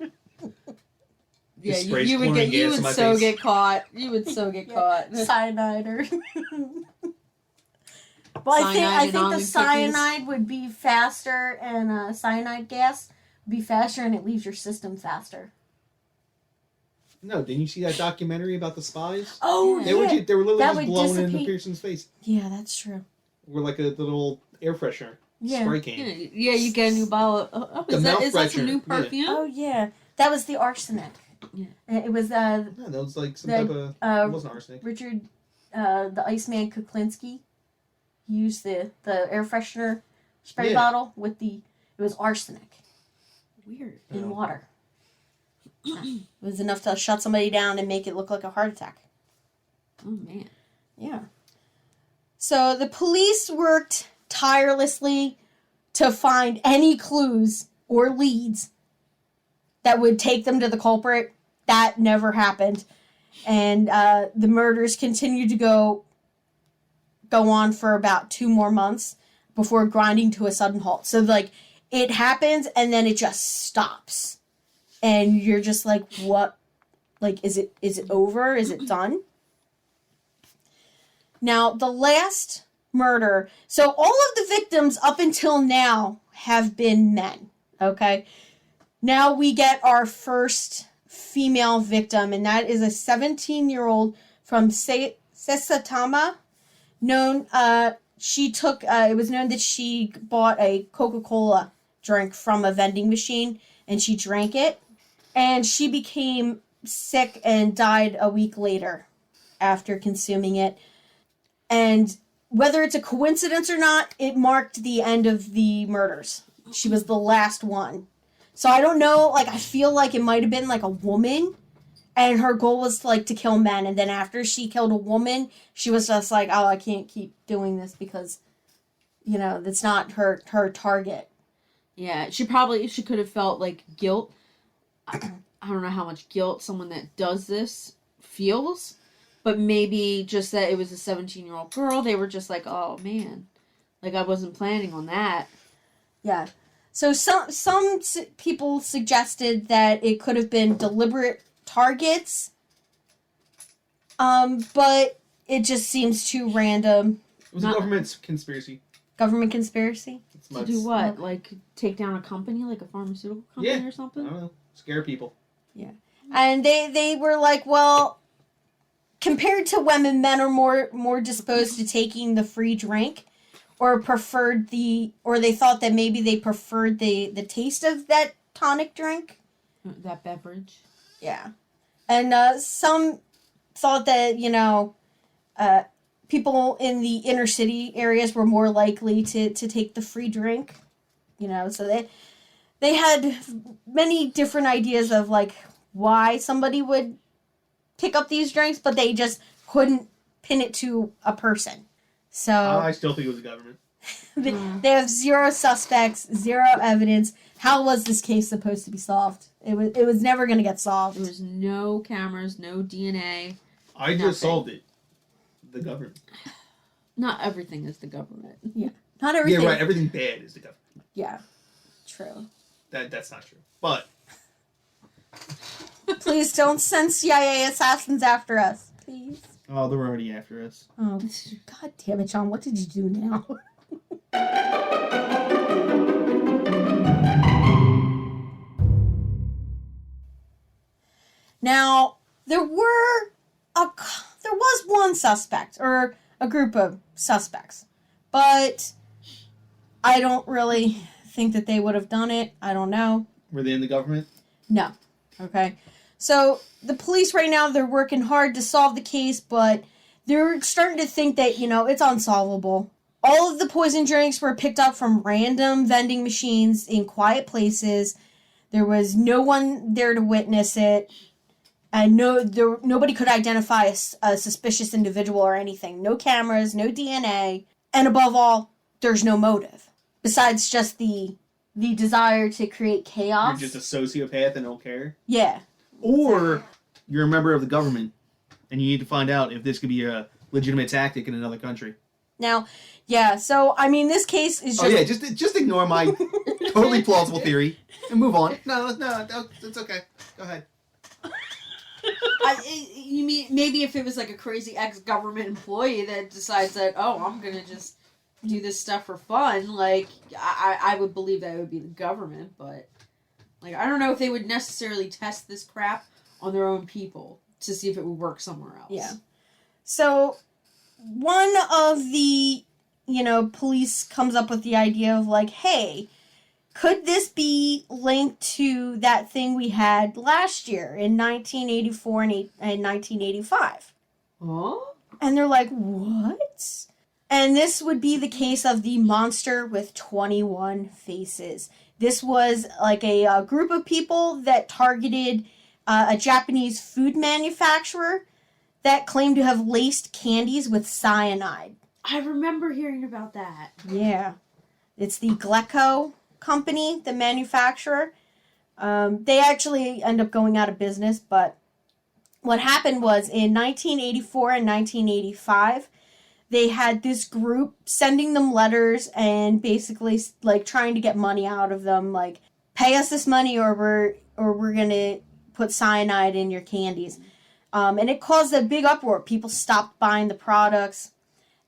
Yeah, Just you sprays would chlorine get, you gas in would my so face. get caught. You would so get caught. Cyanide or. Well, I Cyanide think and the almond cyanide would be faster, and cyanide gas would be faster, and it leaves your system faster. No, didn't you see that documentary about the spies? Oh, They were yeah. they were literally That just would blowing it into dissipate- Pearson's face. Yeah, that's true. We're like a little air freshener Yeah. spray Yeah, can. yeah, you get a new bottle of... Oh, The mouth is that some new freshener, yeah. perfume? Oh, yeah. That was the arsenic. Yeah. It was No, that was like some The, type of. It wasn't arsenic. Richard, the Iceman Kuklinski. He used the air freshener spray Yeah. bottle with it was arsenic Weird. in Oh. water. It was enough to shut somebody down and make it look like a heart attack. Oh, man. Yeah. So the police worked tirelessly to find any clues or leads that would take them to the culprit. That never happened. And the murders continued to go on for about 2 more months before grinding to a sudden halt. So, like, it happens and then it just stops. And you're just like, what? Like, is it over? Is it done? Now, the last murder. So, all of the victims up until now have been men. Okay? Now we get our first female victim, and that is a 17-year-old from Sesatama. It was known that she bought a Coca-Cola drink from a vending machine, and she drank it, and she became sick and died a week later after consuming it. And whether it's a coincidence or not, it marked the end of the murders. She was the last one. So I don't know, like, I feel like it might have been, like, a woman, and her goal was, like, to kill men, and then after she killed a woman, she was just like, oh, I can't keep doing this because, you know, that's not her target. Yeah, she could have felt, like, guilt. I don't know how much guilt someone that does this feels, but maybe just that it was a 17-year-old girl, they were just like, oh, man. Like, I wasn't planning on that. Yeah. So some people suggested that it could have been deliberate targets, but it just seems too random. It was a government conspiracy. Government conspiracy? To do what? Like, take down a company, like a pharmaceutical company or I something? don't know. Scare people. Yeah. And they were like, well, compared to women, men are more disposed to taking the free drink. Or they thought that maybe they preferred the taste of that tonic drink. That beverage. Yeah. And some thought that, you know, people in the inner city areas were more likely to take the free drink. You know, so they had many different ideas of, like, why somebody would pick up these drinks, but they just couldn't pin it to a person. So I still think it was the government. they have 0 suspects, 0 evidence. How was this case supposed to be solved? It was never going to get solved. There was no cameras, no DNA. I just Nothing. solved it. The government. Not everything is the government. Not everything. Yeah, right. Everything bad is the government. Yeah, true. That's not true. But Please don't send CIA assassins after us. Please. Oh, they're already after us. Oh, God damn it, John. What did you do now? Now, there was one suspect, or a group of suspects, but I don't really think that they would have done it. I don't know. were they in the government? No. Okay. So the police right now, they're working hard to solve the case, but they're starting to think that, you know, it's unsolvable. All of the poison drinks were picked up from random vending machines in quiet places. There was no one there to witness it. And nobody could identify a suspicious individual or anything. No cameras, no DNA. And above all, there's no motive. Besides just the desire to create chaos. You're just a sociopath and don't care? Yeah. Or you're a member of the government, and you need to find out if this could be a legitimate tactic in another country. Now, yeah, so, I mean, this case is just... Oh, yeah, just ignore my totally plausible theory and move on. No, it's okay. Go ahead. You mean maybe if it was like a crazy ex-government employee that decides that, oh, I'm gonna just do this stuff for fun, like, I would believe that it would be the government, but, like, I don't know if they would necessarily test this crap on their own people to see if it would work somewhere else. Yeah. So, one of the, police comes up with the idea of, like, hey, could this be linked to that thing we had last year in 1984 and 1985? Huh? And they're like, what? And this would be the case of the monster with 21 faces. This was like a group of people that targeted a Japanese food manufacturer that claimed to have laced candies with cyanide. I remember hearing about that. Yeah. It's the Gleco company, the manufacturer. They actually end up going out of business, but what happened was in 1984 and 1985, they had this group sending them letters and basically like trying to get money out of them, like pay us this money or we're gonna put cyanide in your candies. And it caused a big uproar. People stopped buying the products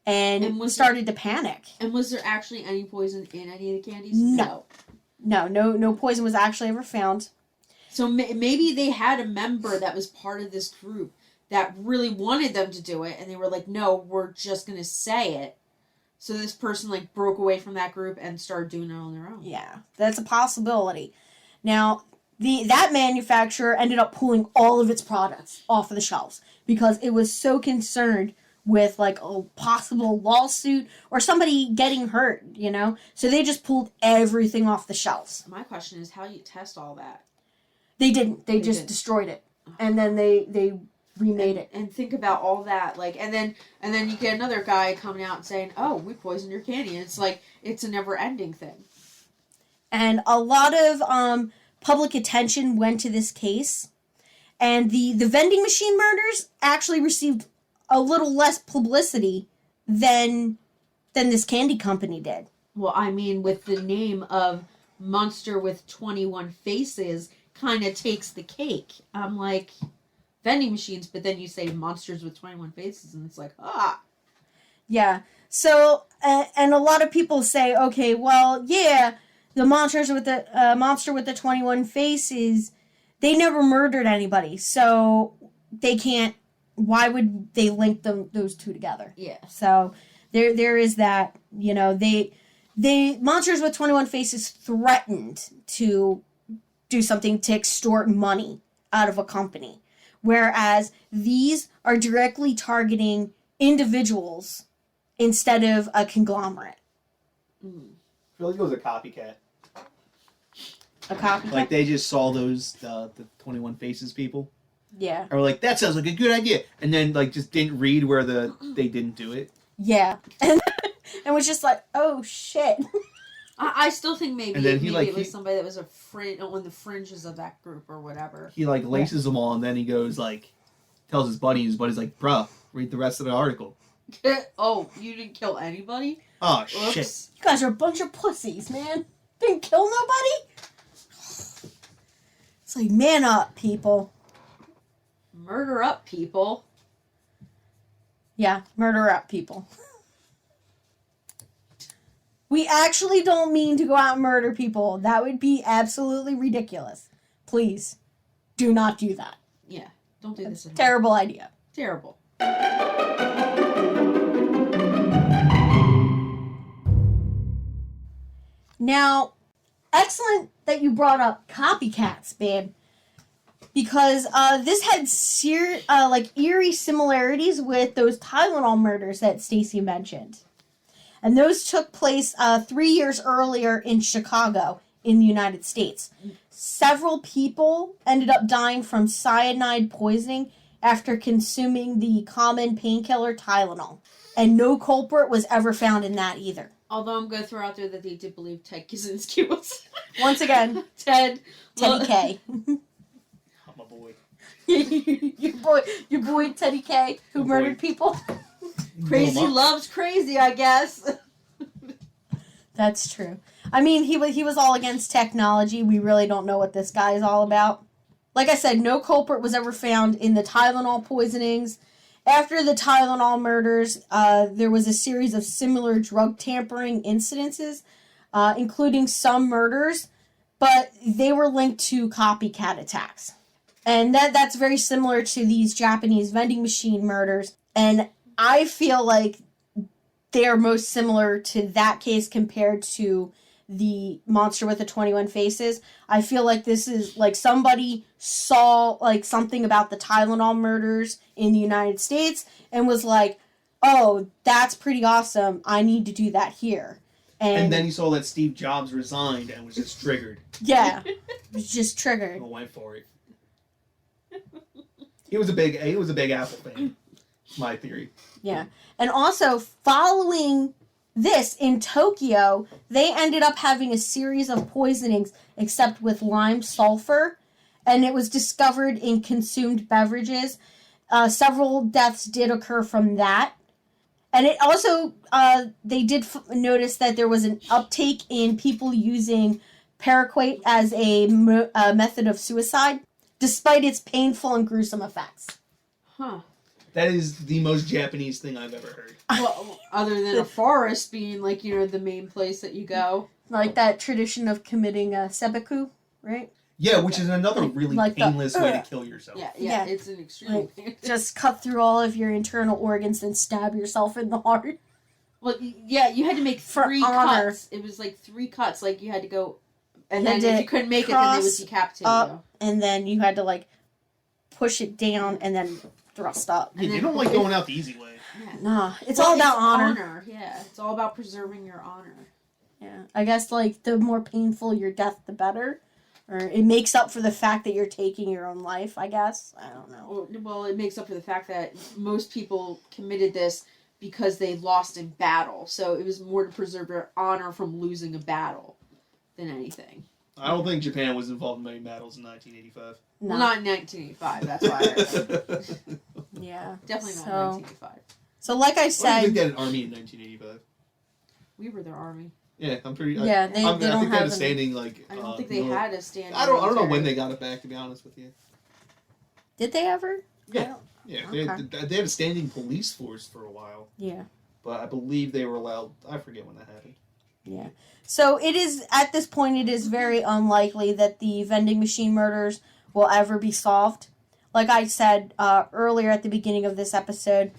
and started to panic. And was there actually any poison in any of the candies? No poison was actually ever found. So maybe they had a member that was part of this group that really wanted them to do it, and they were like, no, we're just going to say it. So this person, like, broke away from that group and started doing it on their own. Yeah, that's a possibility. Now, that manufacturer ended up pulling all of its products off of the shelves because it was so concerned with, like, a possible lawsuit or somebody getting hurt, So they just pulled everything off the shelves. My question is, how do you test all that? They didn't. They just destroyed it. And then they remade it. And think about all that, like, and then you get another guy coming out and saying, oh, we poisoned your candy. And it's like, it's a never-ending thing. And a lot of public attention went to this case. And the vending machine murders actually received a little less publicity than this candy company did. Well, I mean, with the name of Monster with 21 Faces kind of takes the cake. I'm like, vending machines, but then you say monsters with 21 faces, and it's like, Yeah. So, and a lot of people say, okay, well, yeah, the monster with the 21 faces, they never murdered anybody, so they can't. Why would they link those two together? Yeah. So there is that. They monsters with 21 faces threatened to do something to extort money out of a company. Whereas these are directly targeting individuals instead of a conglomerate. I feel like it was a copycat. A copycat? Like they just saw those, the 21 Faces people. Yeah. And were like, that sounds like a good idea. And then like just didn't read where they didn't do it. Yeah. And was just like, oh shit. I still think maybe it was somebody that was on the fringes of that group or whatever. He like laces them all, and then he goes like, tells his buddy's like, bruh, read the rest of the article. Oh, you didn't kill anybody? Oh, Oops. shit. You guys are a bunch of pussies, man. Didn't kill nobody? It's like, man up, people. Murder up, people. Yeah, murder up, people. We actually don't mean to go out and murder people. That would be absolutely ridiculous. Please, do not do that. Yeah, don't do this. Terrible idea. Terrible. Now, excellent that you brought up copycats, babe. Because this had eerie similarities with those Tylenol murders that Stacy mentioned. And those took place 3 years earlier in Chicago in the United States. Several people ended up dying from cyanide poisoning after consuming the common painkiller Tylenol. And no culprit was ever found in that either. Although I'm going to throw out there that they did believe Ted Kaczynski was... Once again, Teddy K. My boy. your boy Teddy K, who murdered people. Crazy loves crazy, I guess. That's true. I mean, he was all against technology. We really don't know what this guy is all about. Like I said, no culprit was ever found in the Tylenol poisonings. After the Tylenol murders, there was a series of similar drug tampering incidences, including some murders, but they were linked to copycat attacks. And that's very similar to these Japanese vending machine murders. And I feel like they are most similar to that case compared to the monster with the 21 faces. I feel like this is like somebody saw like something about the Tylenol murders in the United States and was like, oh, that's pretty awesome. I need to do that here. And then he saw that Steve Jobs resigned and was just triggered. Yeah. It was just triggered. And went for it. He was a big Apple fan. My theory. Yeah. And also, following this in Tokyo, they ended up having a series of poisonings, except with lime sulfur, and it was discovered in consumed beverages. Several deaths did occur from that. And it also, they did notice that there was an uptake in people using paraquat as a method of suicide, despite its painful and gruesome effects. Huh. That is the most Japanese thing I've ever heard. Well, other than a forest being, like, you know, the main place that you go. Like that tradition of committing seppuku, right? Yeah, which is another really like painless way to kill yourself. Yeah, it's an extremely painless. Just cut through all of your internal organs and stab yourself in the heart. Well, yeah, you had to make three cuts. It was like 3 cuts. Like, you had to go, and then if you couldn't make it, then they would decapitate you. And then you had to, like, push it down and then thrust up. Yeah, you don't like going out the easy way. Yeah. Nah, it's all about honor. Yeah, it's all about preserving your honor. Yeah, I guess, like, the more painful your death, the better. Or it makes up for the fact that you're taking your own life, I guess. I don't know. Well, it makes up for the fact that most people committed this because they lost in battle. So it was more to preserve their honor from losing a battle than anything. I don't think Japan was involved in many battles in 1985. No. Well, not in 1985, that's why I heard. Yeah. Definitely not in 1985. So, like I said... We did get an army in 1985. We were their army. Yeah, I'm pretty... Yeah, they don't I think have they had a standing, like... I don't think they had a standing I don't know when they got it back, to be honest with you. Did they ever? Yeah. Yeah, Okay. they had a standing police force for a while. Yeah. But I believe they were allowed... I forget when that happened. Yeah. So it is, at this point, it is very unlikely that the vending machine murders will ever be solved. Like I said earlier at the beginning of this episode,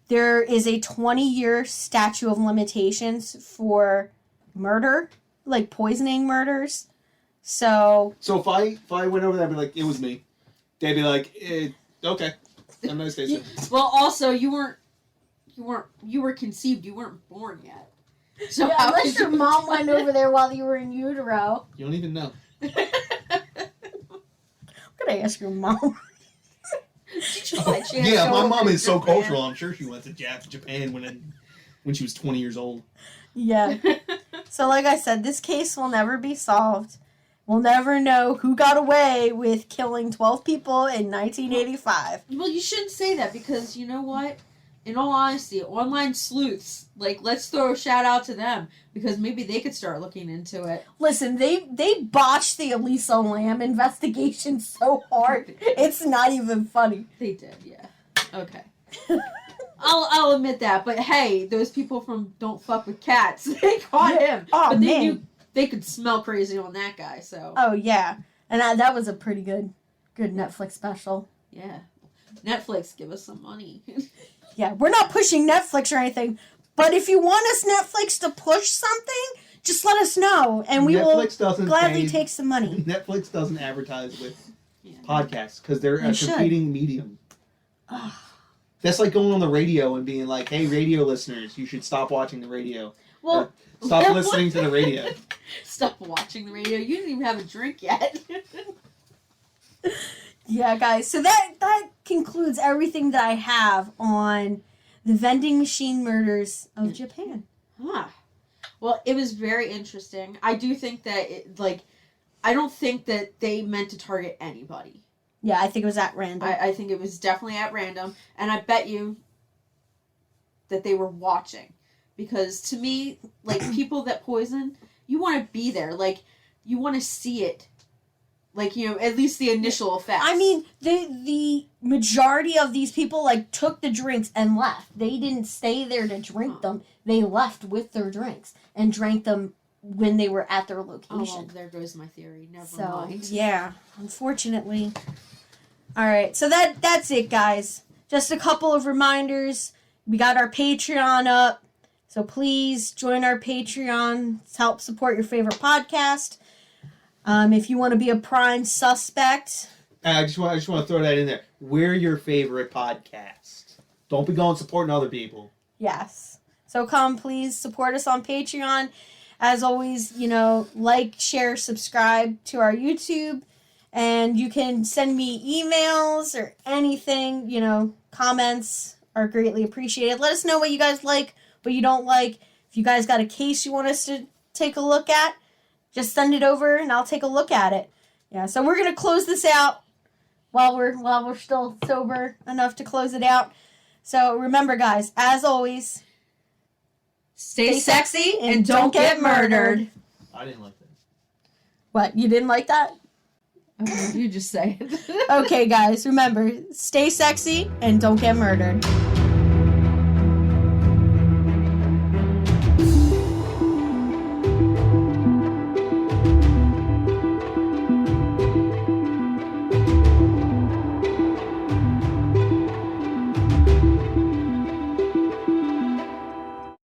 there is a 20-year statute of limitations for murder, like poisoning murders. So if I went over there and be like, it was me, they'd be like, okay. I'm not saying Well, also, you were conceived, you weren't born yet. So yeah, unless your mom went over there while you were in utero. You don't even know. I'm gonna ask your mom. Yeah, my mom is so cultural. I'm sure she went to Japan when she was 20 years old. Yeah. So like I said, this case will never be solved. We'll never know who got away with killing 12 people in 1985. Well, you shouldn't say that because you know what? In all honesty, online sleuths, like, let's throw a shout out to them because maybe they could start looking into it. Listen, they botched the Elisa Lam investigation so hard. It's not even funny. They did, yeah. Okay. I'll admit that, but hey, those people from Don't Fuck with Cats, they caught him. Oh, but they man. knew they could smell crazy on that guy, so. Oh, yeah. And that was a pretty good Netflix special. Yeah. Netflix, give us some money. Yeah, we're not pushing Netflix or anything, but if you want us Netflix to push something, just let us know, and we will gladly take some money. Netflix doesn't advertise with podcasts because they're a should. competing medium. That's like going on the radio and being like, hey, radio listeners, you should stop watching the radio. Well, stop listening to the radio. Stop watching the radio. You didn't even have a drink yet. Yeah, guys. So that concludes everything that I have on the vending machine murders of Japan. Huh. Well, it was very interesting. I do think that, I don't think that they meant to target anybody. Yeah, I think it was at random. I think it was definitely at random. And I bet you that they were watching. Because to me, like, people that poison, you want to be there. Like, you want to see it. Like, you know, at least the initial effects. I mean, the majority of these people, like, took the drinks and left. They didn't stay there to drink them. They left with their drinks and drank them when they were at their location. Oh, well, there goes my theory. Never mind. Yeah, unfortunately. All right, so that's it, guys. Just a couple of reminders. We got our Patreon up, so please join our Patreon to help support your favorite podcast. If you want to be a prime suspect. I just want to throw that in there. We're your favorite podcast. Don't be going supporting other people. Yes. So come, please support us on Patreon. As always, you know, like, share, subscribe to our YouTube. And you can send me emails or anything, you know, comments are greatly appreciated. Let us know what you guys like, what you don't like. If you guys got a case you want us to take a look at, just send it over and I'll take a look at it. Yeah, so we're going to close this out while we're still sober enough to close it out. So remember, guys, as always, Stay sexy and don't get murdered. I didn't like that. What, you didn't like that? Okay, you just say it. Okay, guys, remember, stay sexy and don't get murdered.